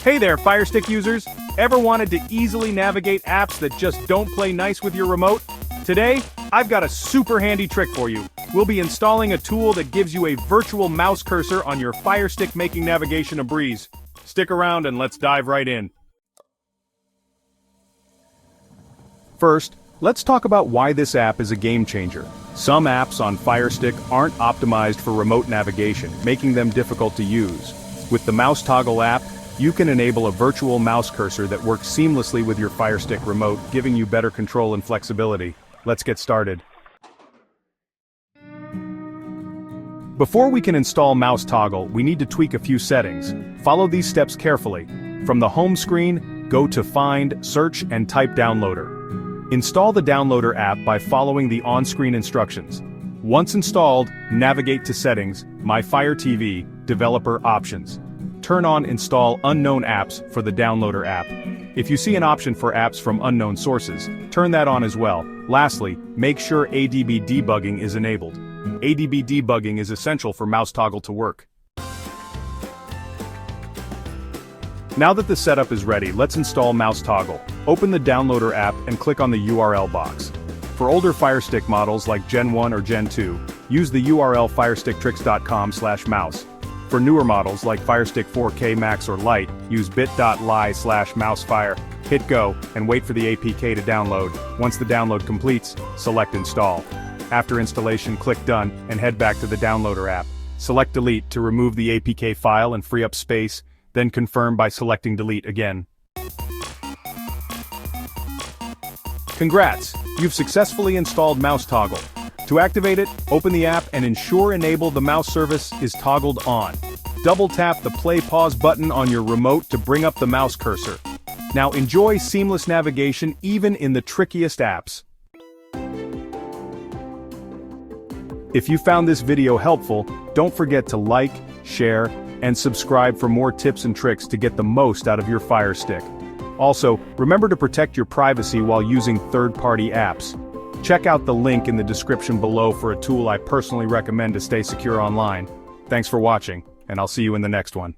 Hey there, FireStick users! Ever wanted to easily navigate apps that just don't play nice with your remote? Today, I've got a super handy trick for you. We'll be installing a tool that gives you a virtual mouse cursor on your FireStick, making navigation a breeze. Stick around and let's dive right in. First, let's talk about why this app is a game changer. Some apps on FireStick aren't optimized for remote navigation, making them difficult to use. With the Mouse Toggle app, you can enable a virtual mouse cursor that works seamlessly with your FireStick remote, giving you better control and flexibility. Let's get started. Before we can install Mouse Toggle, we need to tweak a few settings. Follow these steps carefully. From the home screen, go to Find, Search, and type Downloader. Install the Downloader app by following the on-screen instructions. Once installed, navigate to Settings, My Fire TV, Developer Options. Turn on Install Unknown Apps for the Downloader app. If you see an option for apps from unknown sources, turn that on as well. Lastly, make sure ADB debugging is enabled. ADB debugging is essential for Mouse Toggle to work. Now that the setup is ready, let's install Mouse Toggle. Open the Downloader app and click on the URL box. For older FireStick models like Gen 1 or Gen 2, use the URL firesticktricks.com/mouse. For newer models like FireStick 4K Max or Lite, use bit.ly/mousefire, hit go, and wait for the APK to download. Once the download completes, select Install. After installation, click Done, and head back to the Downloader app. Select Delete to remove the APK file and free up space, then confirm by selecting Delete again. Congrats! You've successfully installed Mouse Toggle. To activate it, open the app and ensure Enable the Mouse service is toggled on. Double tap the Play/Pause button on your remote to bring up the mouse cursor. Now enjoy seamless navigation even in the trickiest apps. If you found this video helpful, don't forget to like, share, and subscribe for more tips and tricks to get the most out of your FireStick. Also, remember to protect your privacy while using third-party apps. Check out the link in the description below for a tool I personally recommend to stay secure online. Thanks for watching, and I'll see you in the next one.